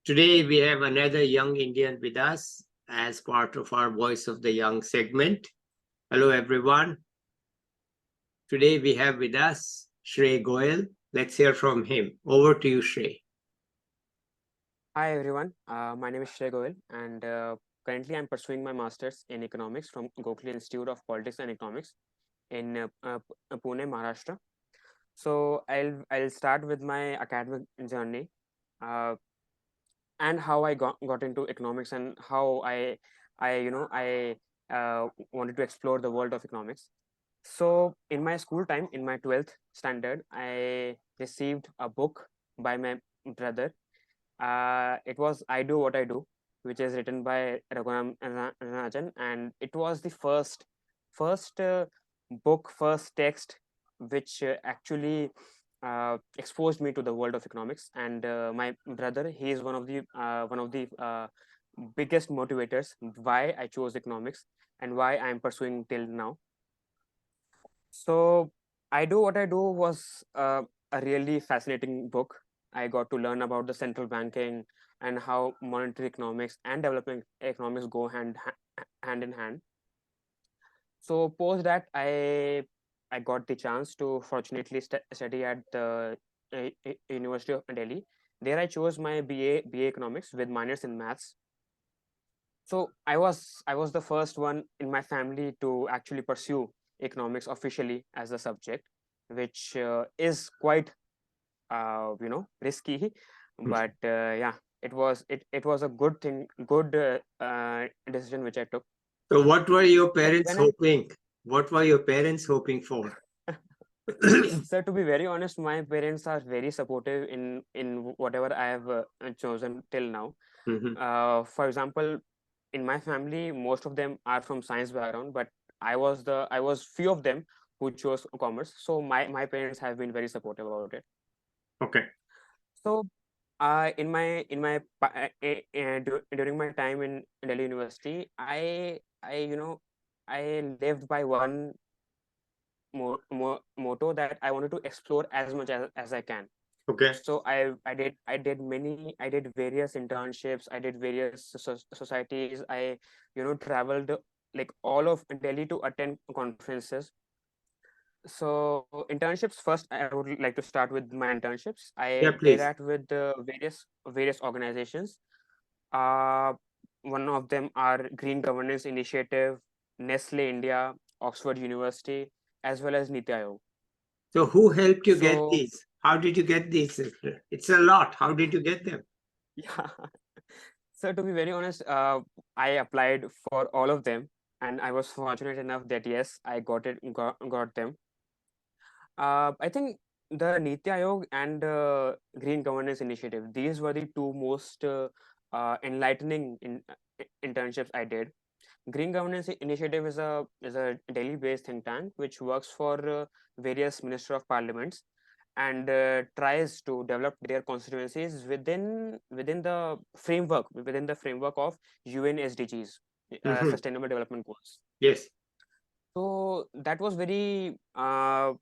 Today, we have another young Indian with us as part of our Voice of the Young segment. Hello, everyone. Today, we have with us Shrey Goyal. Let's hear from him. Over to you, Shrey. Hi everyone, my name is Shrey Goyal and currently I'm pursuing my master's in economics from Gokhale Institute of Politics and Economics in Pune, Maharashtra. So I'll start with my academic journey uh, and how I got into economics and how I wanted to explore the world of economics. So in my school time, in my 12th standard, I received a book by my brother. It was I Do What I Do, which is written by Raghuram Rajan, and it was the first book, first text which actually exposed me to the world of economics. And my brother, he is one of the biggest motivators why I chose economics and why I'm pursuing till now. So I Do What I Do was a really fascinating book. I got to learn about the central banking and how monetary economics and development economics go hand in hand. So post that, I got the chance to fortunately study at the University of Delhi. There I chose my BA Economics with minors in maths. So I was the first one in my family to actually pursue economics officially as a subject, which is quite risky, but yeah, it was a good thing, good decision which I took. So, what were your So parents when I hoping? What were your parents hoping for? so to be very honest, my parents are very supportive in whatever I have chosen till now. Mhm. For example, in my family, most of them are from science background, but I was few of them who chose commerce. So my parents have been very supportive about it. Okay. So during my time in Delhi University, I lived by one motto that I wanted to explore as much as I can. Okay. So I did various internships, I did various societies. I traveled like all of Delhi to attend conferences. So internships, first I would like to start with my internships. Yeah, I did please. that with various organizations. uh One of them are Green Governance Initiative, Nestle India, Oxford University, as well as Niti Aayog. So, who helped you get So these? How did you get these? It's a lot. How did you get them? yeah. So to be very honest, I applied for all of them, and I was fortunate enough that yes, I got them. I think the Niti Aayog and Green Governance Initiative, these were the two most enlightening internships I did. Green Governance Initiative is a Delhi-based think tank which works for various Minister of Parliaments and tries to develop their constituencies within the framework of UN SDGs, Mhm. Sustainable Development Goals. Yes. So that was very a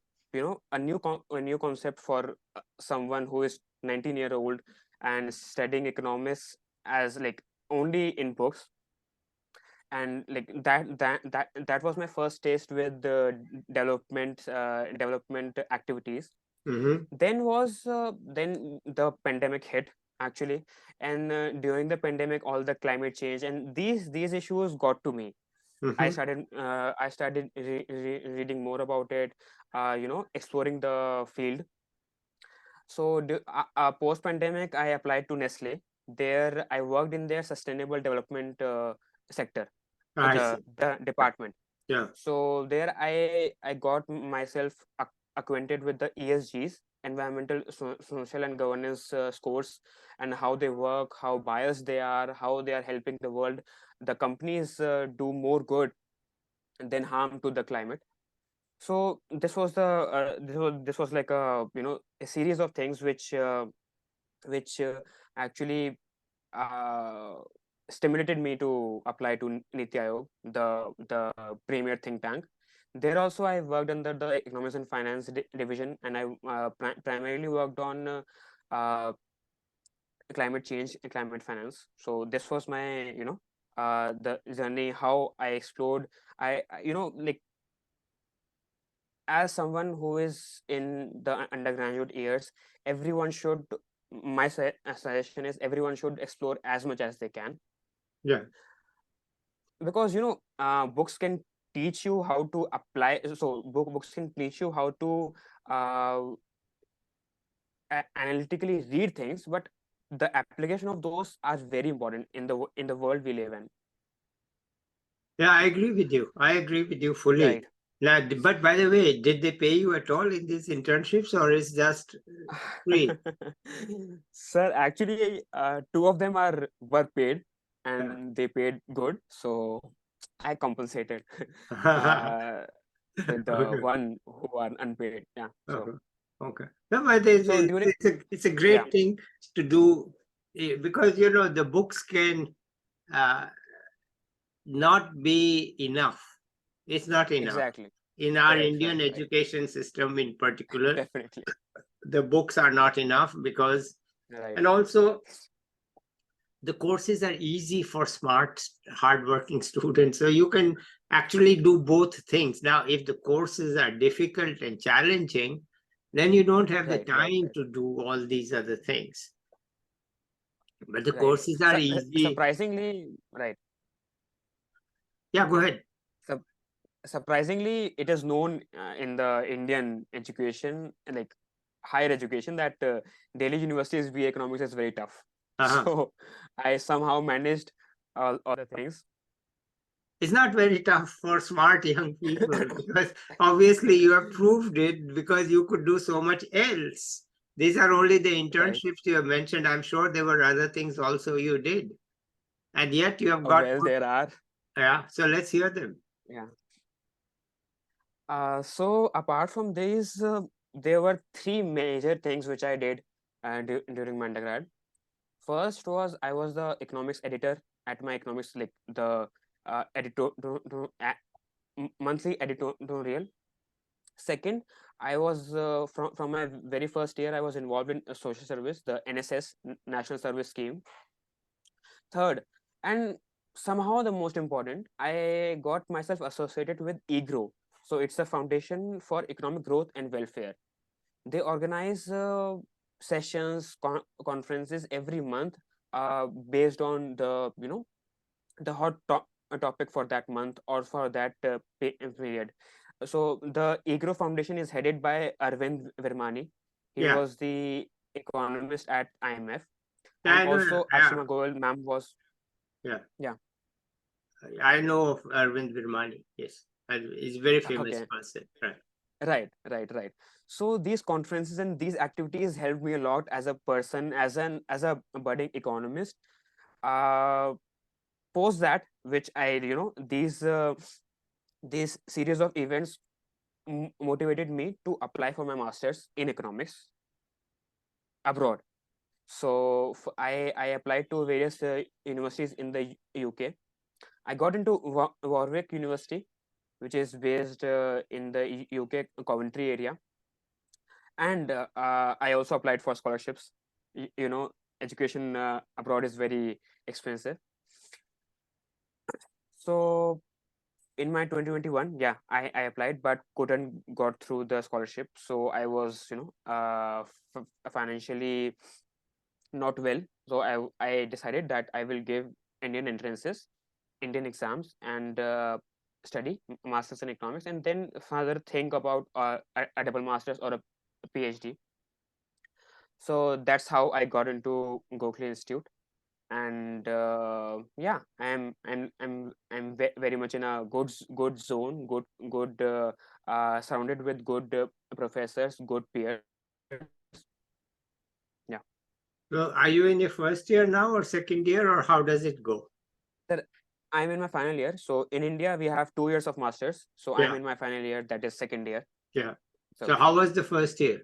new concept for someone who is 19-year-old and studying economics as like only in books. And like that was my first taste with the development activities. Hmm. Then the pandemic hit actually, and during the pandemic all the climate change and these issues got to me. Hmm. I started reading more about it, exploring the field. So post pandemic I applied to Nestle. There I worked in their sustainable development sector, I see. the department. Yeah. So there I got myself acquainted with the ESGs, environmental, social and governance scores, and how they work, how biased they are, how they are helping the world. The companies do more good than harm to the climate. So this was like a series of things which actually uh, stimulated me to apply to Niti Aayog, the premier think tank. There also I worked under the economics and finance division, and I primarily worked on uh, climate change and climate finance. So this was my, the journey, how I explored. Like, as someone who is in the undergraduate years, everyone should, my suggestion is everyone should explore as much as they can, Yeah. because books can teach you how to apply. So books can teach you how to uh, analytically read things, but the application of those are very important in the world we live in. Yeah, I agree with you. I agree with you fully. Right. Now, but by the way, did they pay you at all in these internships, or is just free? Sir, actually, two of them were paid, Yeah. and they paid good, so I compensated uh, with the Okay. one who are unpaid. Yeah. So Okay. Okay. No, but it's, so it's, during it's a it's a yeah, great thing to do, because the books can uh, not be enough. It's not enough. exactly. In our Right, Indian right, right. education system in particular, Definitely. the books are not enough because, Right. and also the courses are easy for smart, hardworking students. So you can actually do both things. Now, if the courses are difficult and challenging, then you don't have the Right, right, time right, to do all these other things. But the right. courses are easy. Surprisingly, right. Yeah, go ahead. Sup- Surprisingly, it is known in the Indian education, like higher education, that Delhi University's BA Economics is very tough. Uh-huh. So I somehow managed all the things. It's not very tough for smart young people because obviously you have proved it because you could do so much else. These are only the Right. internships you have mentioned. I'm sure there were other things also you did. And yet you have got Well, good. there are. Yeah. So let's hear them. Yeah. So apart from these, there were three major things which I did during my undergrad. First was I was the economics editor at my economics, like the monthly editorial. Second, I was from my very first year, I was involved in a social service, the NSS, National Service Scheme. Third, and somehow the most important, I got myself associated with EGROW. So it's a foundation for economic growth and welfare. They organize sessions, conferences every month, based on the topic for that month or for that period. So the EGROW Foundation is headed by Arvind Virmani. He Yeah. was the economist at IMF, Yeah, and I know. also Yeah. Ashima Goyal ma'am was, Yeah. yeah. I know of Arvind Virmani. Yes. He's a very famous Okay. person. Right. Right. So these conferences and these activities helped me a lot as a person, as a budding economist. Uh, Post that, which I these series of events motivated me to apply for my masters in economics abroad. So I applied to various universities in the UK. I got into Warwick University, which is based in the UK Coventry area, and I also applied for scholarships. Education abroad is very expensive. So in my 2021, yeah, I applied but couldn't got through the scholarship. So I was financially not well. So I decided that I will give Indian entrances, Indian exams, and study masters in economics, and then further think about a double masters or a PhD. So that's how I got into Gokhale Institute. And yeah, I'm very much in a good zone, good surrounded with good professors, good peers. Yeah. So are you in your first year now or second year, or how does it go? Sir, I'm in my final year. So in India we have 2 years of masters, so I'm Yeah. in my final year, that is second year. Yeah. So So how was the first year?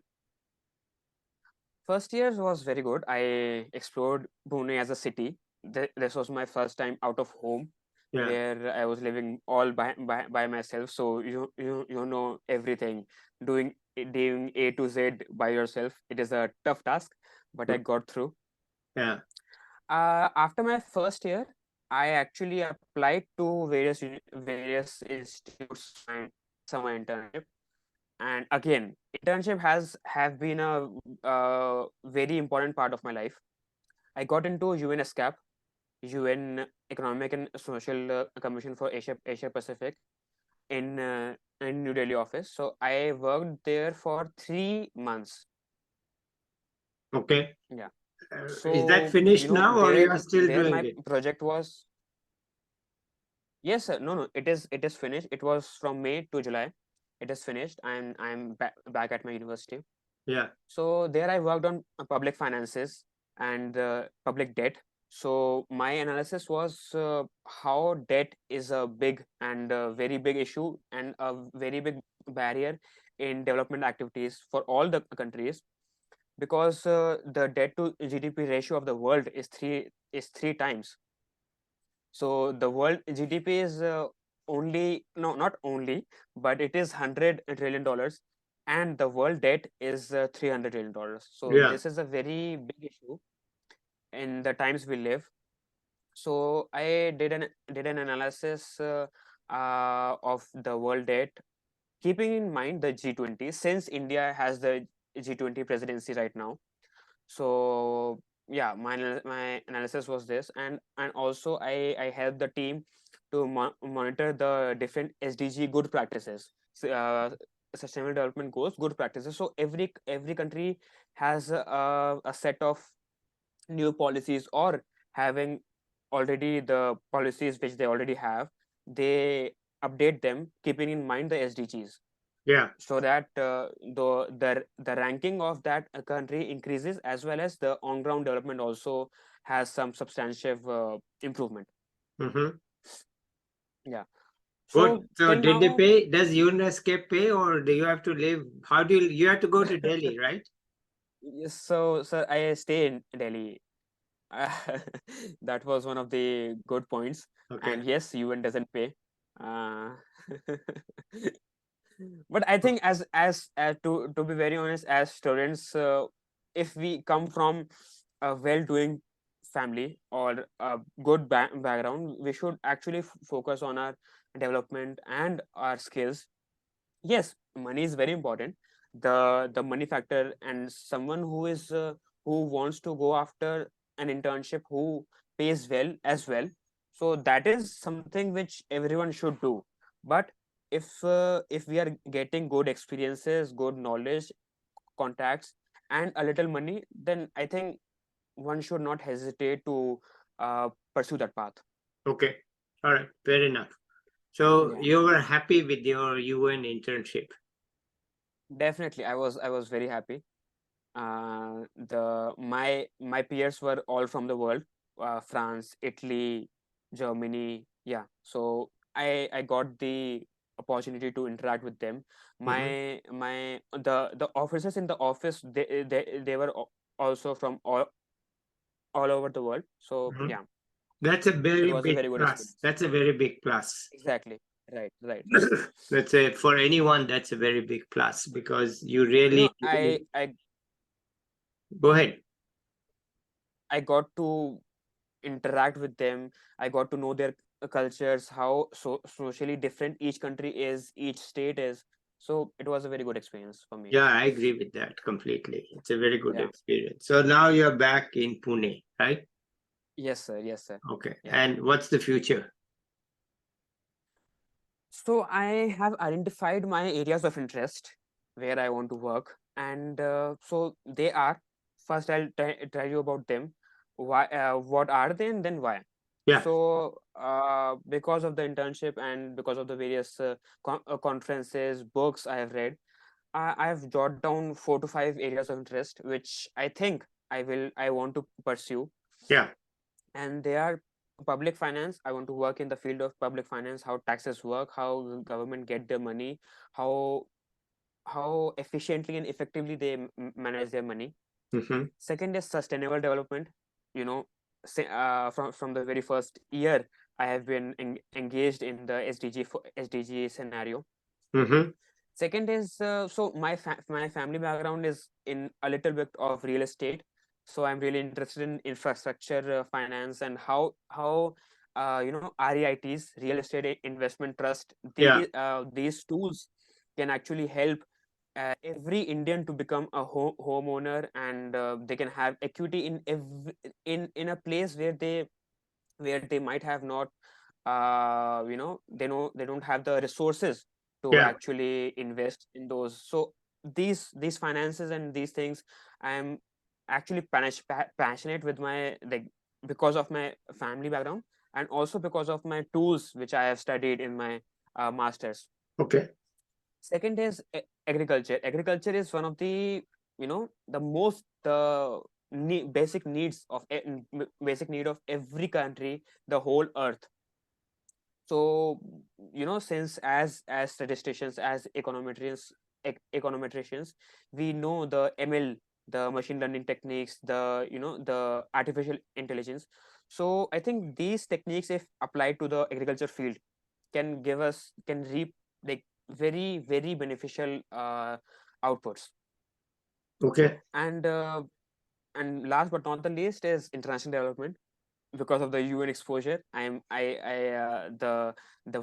first year was very good. I explored Pune as a city. This was my first time out of home, Yeah. where I was living all by myself. So you know everything, doing A to Z by yourself. It is a tough task, but I got through. Yeah. After my first year, I actually applied to various institutes for my summer internship. And again, internship have been a very important part of my life. I got into UNESCAP, UN Economic and Social Commission for Asia Pacific in New Delhi office. So I worked there for 3 months. Okay. Yeah. Is that So finished now, or you are still there doing my it? project was. Yes, sir. No, it is finished. It was from May to July. It is finished. I'm back at my university. Yeah. So there I worked on public finances and public debt. So my analysis was how debt is a big and very big issue and a very big barrier in development activities for all the countries, because the debt to GDP ratio of the world is three times. So the world GDP is only, no, not only, but it is $100 trillion, and the world debt is $300 trillion. So Yeah. this is a very big issue in the times we live. So I did an analysis of the world debt, keeping in mind the G20, since India has the G20 presidency right now. So yeah, my analysis was this, and also I helped the team to monitor the different SDG good practices, sustainable development goals good practices. So every country has a set of new policies, or having already the policies which they already have, they update them keeping in mind the SDGs, Yeah. so that the ranking of that country increases, as well as the on ground development also has some substantive improvement. Mm-hmm. Yeah. Good. So So till did they now, pay? Does UNESCAP pay, or do you have to live? How do you have to go to Delhi, right? yes, so sir, I stay in Delhi. That was one of the good points. Okay. And yes, UN doesn't pay. Uh, but I think, as to be very honest, as students, if we come from a well-doing family or a good background, we should actually focus on our development and our skills. Yes, money is very important, the money factor, and someone who wants to go after an internship who pays well as well. So that is something which everyone should do. But if we are getting good experiences, good knowledge, contacts, and a little money, then I think one should not hesitate to pursue that path. Okay. All right. Fair enough. So Yeah, you were happy with your UN internship? definitely. I was very happy. The my peers were all from the world, France, Italy, Germany. Yeah, so I got the opportunity to interact with them. Mm-hmm. The officers in the office, they were also from all over the world. So Mm-hmm. yeah, That's a it very was a big very good plus. experience. That's a very big plus. Exactly. Right. Let's say for anyone, that's a very big plus because you you really, know really I go ahead. I got to interact with them. I got to know their cultures, how socially different each country is, each state is. So it was a very good experience for me. Yeah, I agree with that completely. It's a very good Yeah. experience. So now you're back in Pune, right? Yes, sir. Yes, sir. Okay. Yeah. And what's the future? So I have identified my areas of interest where I want to work, and so they are. First, I'll tell you about them. Why? What are they, and then why? Yeah. So, because of the internship and because of the various conferences, books I have read, I've jotted down 4 to 5 areas of interest, which I think I want to pursue. Yeah. And they are public finance. I want to work in the field of public finance, how taxes work, how the government get their money, how how efficiently and effectively they manage their money. Mm-hmm. Second is sustainable development. You know, from the very first year, I have been engaged in the SDG scenario. Mm-hmm. Second is, so my family background is in a little bit of real estate. So I'm really interested in infrastructure finance and how REITs, real estate investment trust, Yeah. these tools can actually help every Indian to become a homeowner, and they can have equity in a place where they might have not they don't have the resources to Yeah. actually invest in those. So these finances and these things, I'm actually passionate with my, like, because of my family background, and also because of my tools which I have studied in my masters. Okay. Second is agriculture is one of the, the most basic needs of basic need of every country, the whole earth. So since as statisticians, as econometricians, we know the ML, the machine learning techniques, the the artificial intelligence. So I think these techniques, if applied to the agriculture field, can reap like very beneficial outputs. Okay. And last but not the least is international development. Because of the UN exposure, the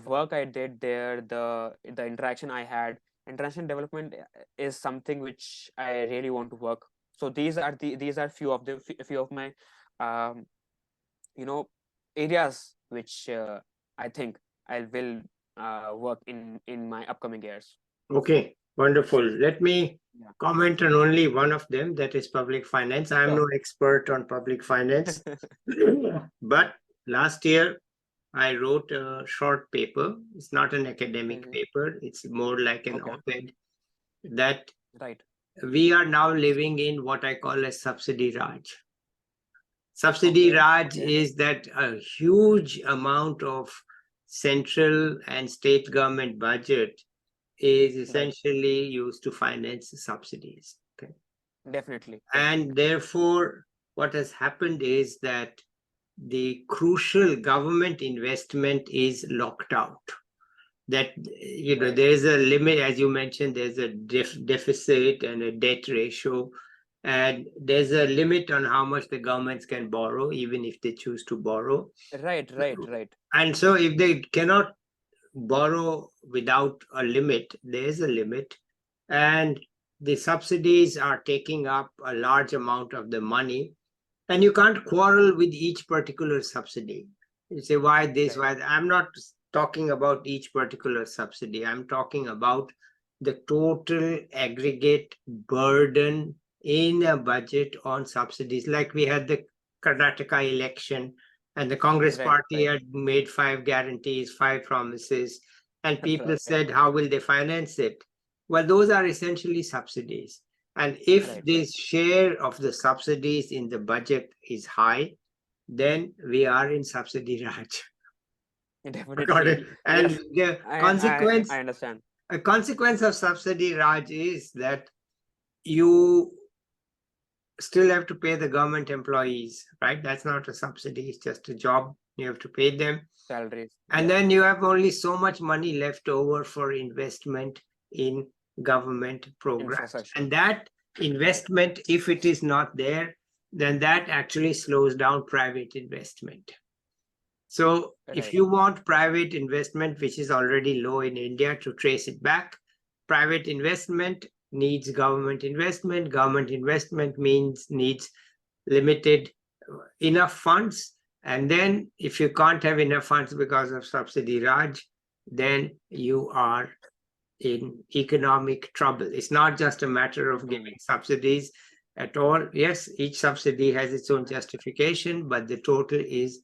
work I did there, the interaction I had, international development is something which I really want to work. So these are few of my um, you know areas which I think I will work in my upcoming years. Okay. Wonderful. Let me Yeah. comment on only one of them, that is public finance. I'm Sure. no expert on public finance, but last year I wrote a short paper. It's not an academic Mhm. paper, it's more like an Okay. op-ed, that Right. we are now living in what I call a subsidy Raj. Subsidy Okay. Raj Okay. is that a huge amount of central and state government budget is Right. essentially used to finance subsidies. Okay. Definitely. And Definitely. therefore, what has happened is that the crucial government investment is locked out. That Right. there is a limit, as you mentioned, there's a deficit and a debt ratio, and there's a limit on how much the governments can borrow, even if they choose to borrow. Right. Right. Right. And so if they cannot borrow without a limit, there is a limit, and the subsidies are taking up a large amount of the money, and you can't quarrel with each particular subsidy. You say, why this, Right. why that? I'm not talking about each particular subsidy. I'm talking about the total aggregate burden in a budget on subsidies. Like we had the Karnataka election, and the Congress Right. party Right. had made 5 guarantees, 5 promises, and people Right. said, how will they finance it? Well, those are essentially subsidies. And if Right. the Right. share of the subsidies in the budget is high, then we are in subsidy Raj. Got it. Definitely. And Yes. the I understand. a consequence of subsidy Raj is that you still have to pay the government employees, right? That's not a subsidy, it's just a job. You have to pay them. Salaries. And Yeah. then you have only so much money left over for investment in government programs. Infrastructure. And that Right. investment, if it is not there, then that actually slows down private investment. So if Right. you want private investment, which is already low in India, to trace it back, private investment needs government investment. Government investment needs limited enough funds. And then if you can't have enough funds because of subsidy Raj, then you are in economic trouble. It's not just a matter of giving Hmm. subsidies at all. Yes, each subsidy has its own justification, but the total is,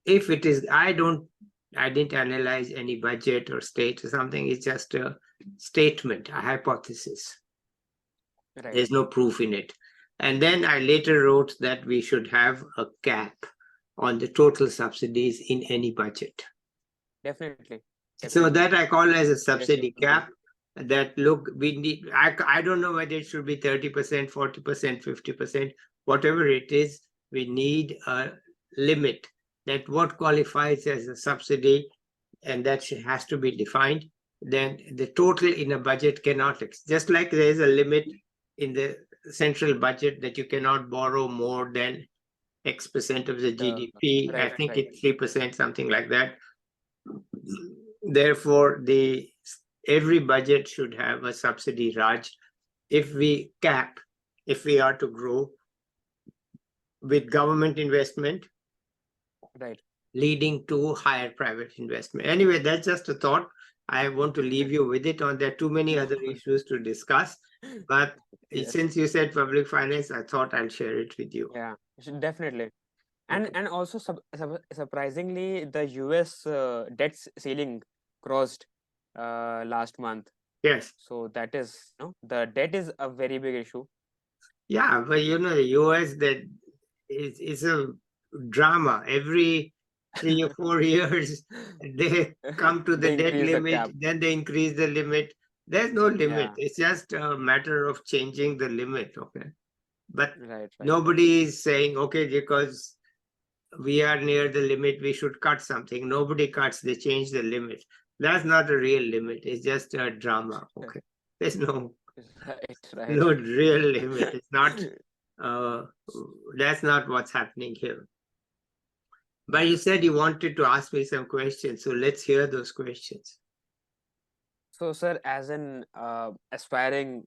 if it is, I didn't analyze any budget or state or something. It's just a statement, a hypothesis. Right. There's no proof in it. And then I later wrote that we should have a cap on the total subsidies in any budget. Definitely. So Definitely. that I call as a There subsidy should be. cap. That look, we need, I don't know whether it should be 30%, 40%, 50%, whatever it is, we need a limit, that what qualifies as a subsidy, and that has to be defined. Then the total in a budget cannot, just like there is a limit in the central budget that you cannot borrow more than X% of the GDP. I right, think right, it's 3%, something like that. Therefore, every budget should have a subsidy, Raj. If we are to grow with government investment, right. leading to higher private investment. Anyway, that's just a thought. I want to leave you with it on. There are too many No. other issues to discuss, but Yes. since you said public finance, I thought I'll share it with you. Yeah, definitely. Okay. And also surprisingly, the US debt ceiling crossed last month. Yes. So that is, the debt is a very big issue. Yeah, but the US, that is a drama. Every 3 or 4 years, they come to the They debt increase the limit, cap. then they increase the limit. There's no limit. Yeah, It's just a matter of changing the limit. Okay. But right, right. nobody is saying, okay, because we are near the limit, we should cut something. Nobody cuts, they change the limit. That's not a real limit. It's just a drama. Okay. There's no Right, right. real limit. It's not, uh, that's not what's happening here. But you said you wanted to ask me some questions. So let's hear those questions. So, sir, as an aspiring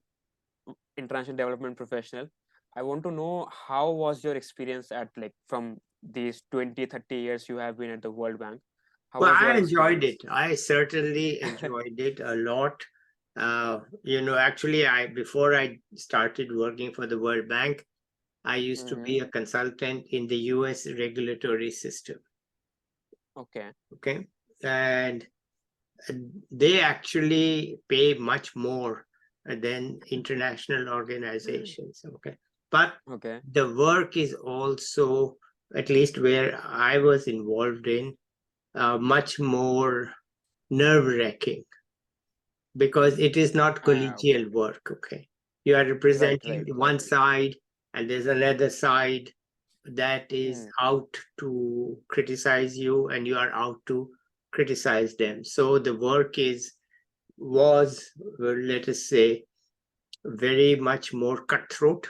international development professional, I want to know how was your experience at from these 20, 30 years you have been at the World Bank? How Well, was I your enjoyed experience? it. I certainly enjoyed it a lot. Actually, before I started working for the World Bank, I used to be a consultant in the US regulatory system. Okay. Okay. And they actually pay much more than international organizations. Okay. But Okay. the work is also, at least where I was involved in, much more nerve-wracking because it is not Okay. collegial work. Okay. You are Right, representing right, right. one side, and there's another side that is out to criticize you, and you are out to criticize them. So the work was, well, let us say, very much more cutthroat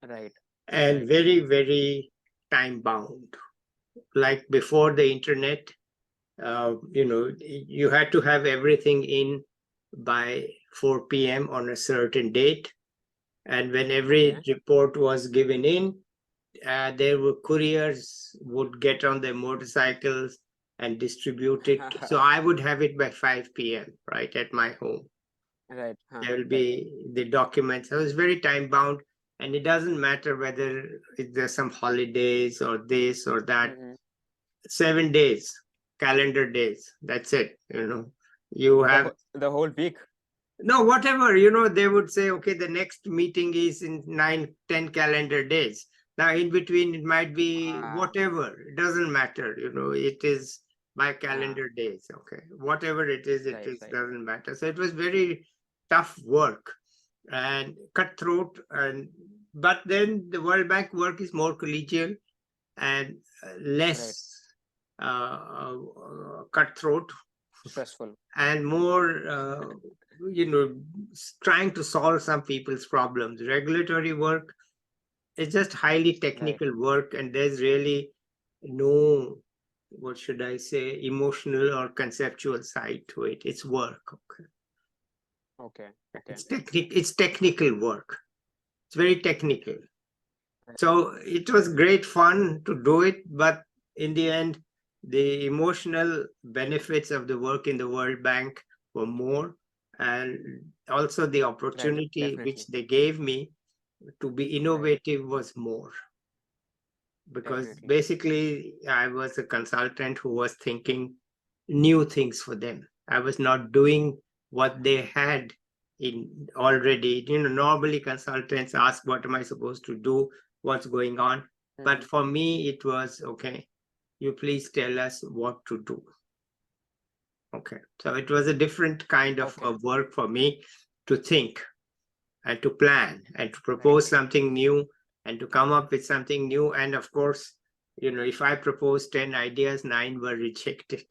Right, and right. very, very time bound. Like before the internet, you had to have everything in by 4 p.m. on a certain date. And when every Okay. report was given in, there were couriers would get on their motorcycles and distribute it. So I would have it by 5 p.m. right at my home. Right. There will Right. be the documents. So it's very time bound, and it doesn't matter whether there's some holidays or this or that. 7 days, calendar days. That's it. You have The whole week. no whatever. They would say, okay, the next meeting is in 9, 10 calendar days. Now, in between, it might be Ah, whatever. It doesn't matter. It is by ah, calendar days. Okay, whatever it is, right, right. doesn't matter. So it was very tough work and cutthroat. But then the World Bank work is more collegial and Right. less cutthroat Stressful. and more, trying to solve some people's problems. Regulatory work is just highly Right. technical work, and there's really no, what should I say, emotional or conceptual side to it. It's work. Okay. Okay. Okay. It's technical work. It's very technical. Right. So it was great fun to do it, but in the end, the emotional benefits of the work in the World Bank were more, and also the Right. opportunity which Definitely. they gave me to be Right. innovative was more. Because Definitely. basically, I was a consultant who was thinking new things for them. I was not doing what they had in already. Normally consultants ask, what am I supposed to do? What's going on? But for me, it was, okay, you please tell us what to do. Okay. So it was a different kind of Okay. work for me to think and to plan and to Right. propose something new and to come up with something new. And of course, if I proposed 10 ideas, 9 were rejected.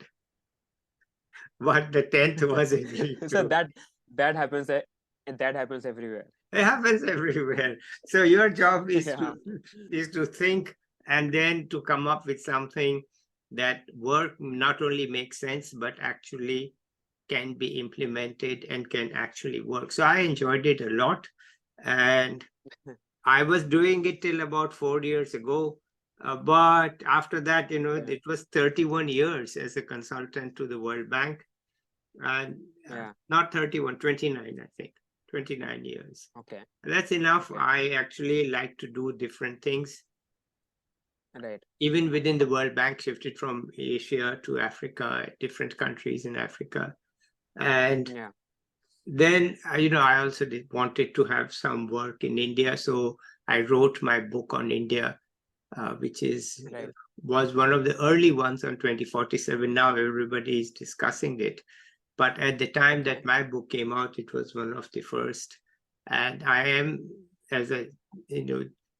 But the 10th was agreed So to. that happens. That happens everywhere. It happens everywhere. So your job is Yeah, to think and then to come up with something that work not only makes sense but actually can be implemented and can actually work. So I enjoyed it a lot, and I was doing it till about 4 years ago. But after that, yeah, it was 31 years as a consultant to the World Bank, and yeah. not 31, 29, I think, 29 years. Okay, That's enough. okay, I actually like to do different things. right. Even within the World Bank, shifted from Asia to Africa, different countries in Africa. And Yeah, then, I also wanted to have some work in India. So I wrote my book on India, which right. was one of the early ones on 2047. Now everybody is discussing it. But at the time Okay, that my book came out, it was one of the first. And I am, as a,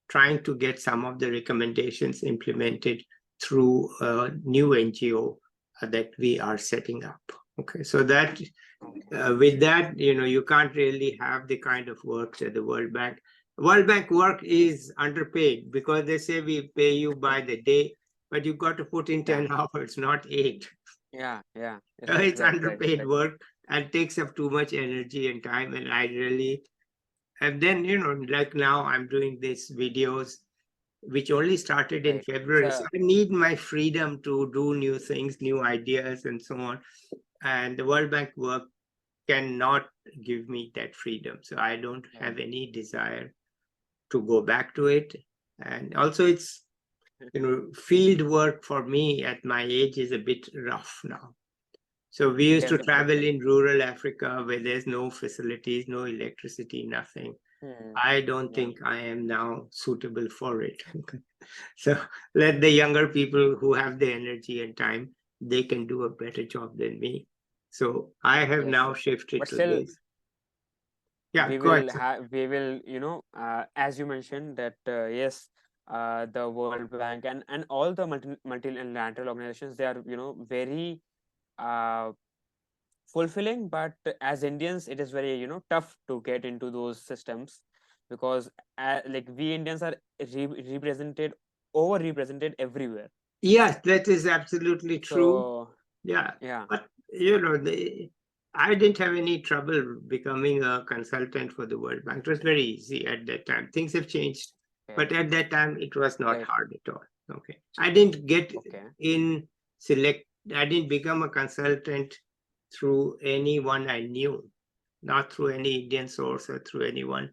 trying to get some of the recommendations implemented through a new NGO that we are setting up. Okay, so that okay, with that, you can't really have the kind of work that the World Bank. World Bank work is underpaid because they say we pay you by the day, but you've got to put in yeah, 10 hours, not 8. yeah. It's Right. underpaid work and takes up too much energy and time. And I really, and then, like now I'm doing these videos, which only started in Right. It's February. So a I need my freedom to do new things, new ideas, and so on. And the World Bank work cannot give me that freedom. So I don't right. have any desire to go back to it. And also, it's, field work for me at my age is a bit rough now. So we used to travel Definitely. in rural Africa where there's no facilities, no electricity, nothing. Hmm. I don't Yeah. think I am now suitable for it. So let the younger people who have the energy and time, they can do a better job than me. So I have Yes. now shifted But to still, this. Yeah, go ahead. we will, as you mentioned that yes, the World Bank and all the multilateral organizations, they are, very uh fulfilling, but as Indians it is very, tough to get into those systems, because like we Indians are represented, overrepresented everywhere. Yes, that is absolutely true. So Yeah, yeah. but I didn't have any trouble becoming a consultant for the World Bank. It was very easy at that time. Things have changed, Okay. but at that time it was not Right. hard at all. Okay, I didn't get Okay. in select. I didn't become a consultant through anyone I knew, not through any Indian source or through anyone.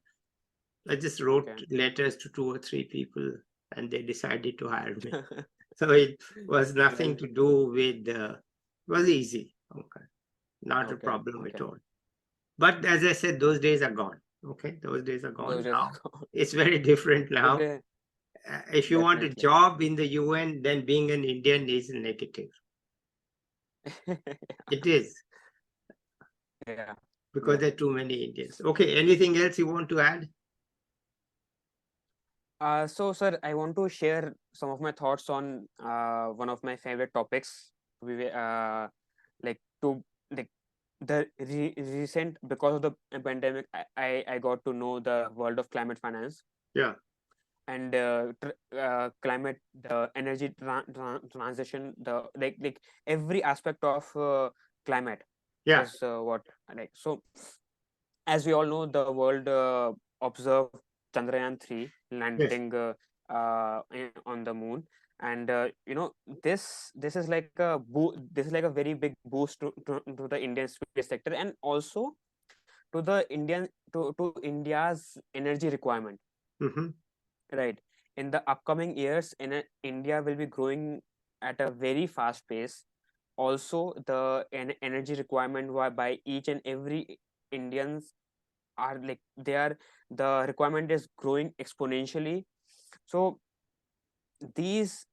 I just wrote Okay. letters to 2 or 3 people, and they decided to hire me. So it was nothing Well, to do with, it was easy. Okay. Not a okay. problem at Okay. all. But as I said, those days are gone. Okay. Those days are gone Those days now. are gone. It's very different But now. they If you want a definitely. job in the UN, then being an Indian is negative. It is Yeah. because Yeah. there are too many Indians. Okay. Anything else you want to add? So, sir, I want to share some of my thoughts on one of my favorite topics. Like to like the recent, because of the pandemic, I got to know the world of climate finance Yeah. and climate, the energy transition, the like every aspect of climate Yeah. is what like so. As we all know, the world observed Chandrayaan 3 Yes. landing on the moon, and this is like a this is like a very big boost to the Indian space sector, and also to the to India's energy requirement. Mm-hmm. Right. In the upcoming years, India will be growing at a very fast pace. Also, the energy requirement by each and every Indians are like they are the requirement is growing exponentially. So these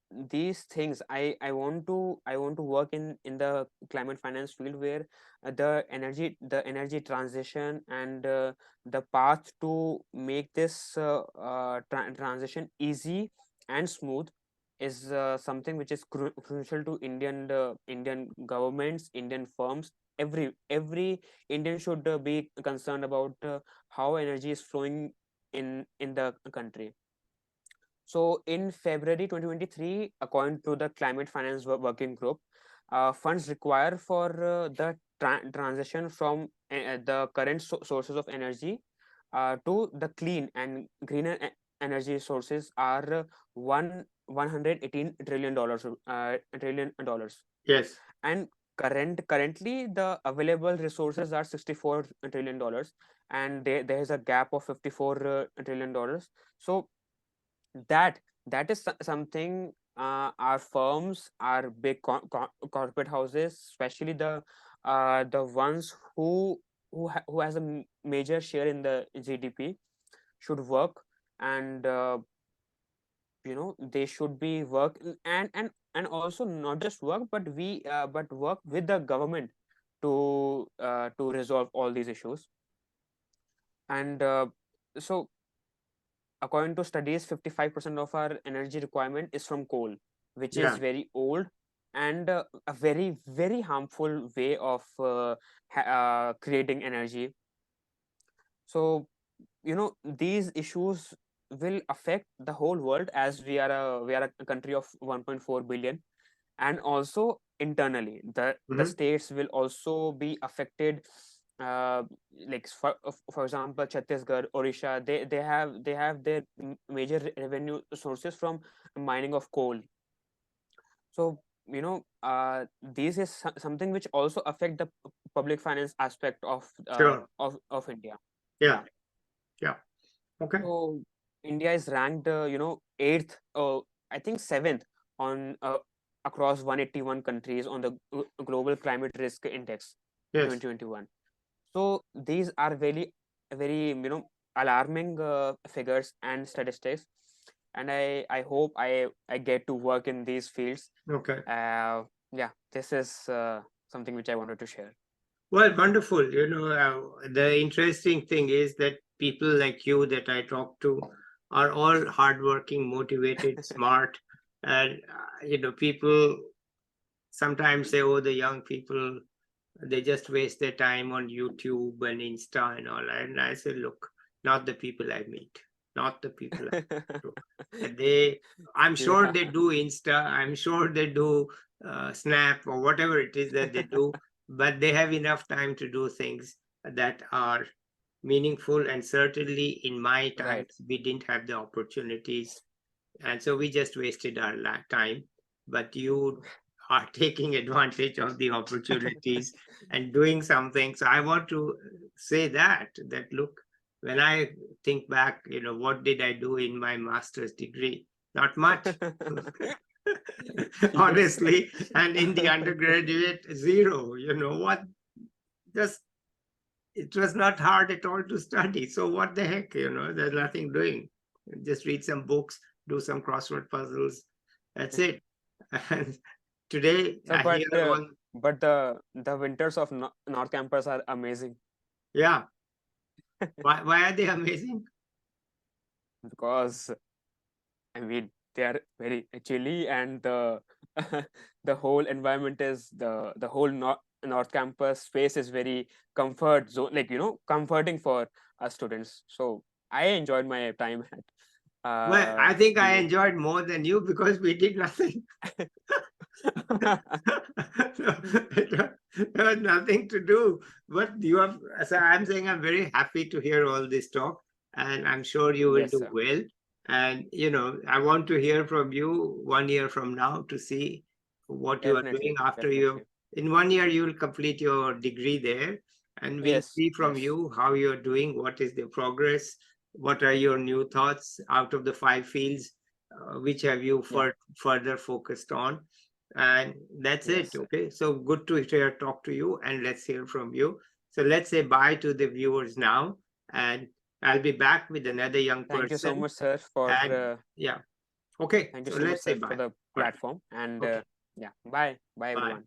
things, I want to work in the climate finance field, where the energy transition and the path to make this transition easy and smooth is something which is crucial to Indian governments, Indian firms, every Indian should be concerned about how energy is flowing in the country. So in February 2023, according to the Climate Finance Working Group, funds required for the transition from the current sources of energy to the clean and greener energy sources are $118 trillion. Trillion. Yes. And currently the available resources are $64 trillion, and there is a gap of $54 trillion. So that is something our firms, our big corporate houses, especially the ones who has a major share in the GDP, should work. And they should be work, and also not just work, but but work with the government to resolve all these issues. And so according to studies, 55% of our energy requirement is from coal, which is Yeah. very old and a very, very harmful way of creating energy. So, these issues will affect the whole world, as we are a country of 1.4 billion. And also internally, the Mhm. states will also be affected. Like for example, Chhattisgarh, Odisha, they have their major revenue sources from mining of coal. So this is something which also affect the public finance aspect Sure. of India. Yeah. Yeah. Yeah. Okay. So India is ranked, eighth, I think seventh on across 181 countries on the Global Climate Risk Index in Yes. 2021. So these are very alarming figures and statistics, and I hope I get to work in these fields. Okay. Yeah, this is something which I wanted to share. Well, wonderful. The interesting thing is that people like you that I talk to are all hardworking, motivated, smart, and people sometimes say, "Oh, the young people, they just waste their time on YouTube and Insta and all." And I say, "Look, not the people I meet, not the people I talk to. I'm sure Yeah. they do Insta, I'm sure they do Snap or whatever it is that they do, but they have enough time to do things that are meaningful. And certainly in my Right. times, we didn't have the opportunities. And so we just wasted our time. But you are taking advantage of the opportunities and doing something. So I want to say that look, when I think back, what did I do in my master's degree? Not much. Yes. Honestly. And in the undergraduate, zero. You know what? Just it was not hard at all to study. So what the heck, there's nothing doing. Just read some books, do some crossword puzzles. That's it. And today So, I hear all, but the winters of North Campus are amazing yeah. Why are they amazing? because I mean they are very chilly, and the the whole environment is the whole North Campus space is very comfort zone, like comforting for us students. So I enjoyed my time at Well, I think I BA. enjoyed more than you because we did nothing. There was nothing to do. But you have, so I'm saying I'm very happy to hear all this talk, and I'm sure you will Yes, do sir. well. And, I want to hear from you 1 year from now to see what you are doing Definitely, after you. definitely. In 1 year, you will complete your degree there, and we'll Yes, see from yes, you how you're doing, what is the progress, what are your new thoughts out of the 5 fields, which have you yeah, further focused on. And that's yes, it. sir. Okay, so good to hear, talk to you, and let's hear from you. So let's say bye to the viewers now, and I'll be back with another young Thank you so person. much, sir, for And yeah, okay, thank you so so much, let's say sir, for bye. the All right. platform. And Okay, yeah, bye, bye, bye. everyone.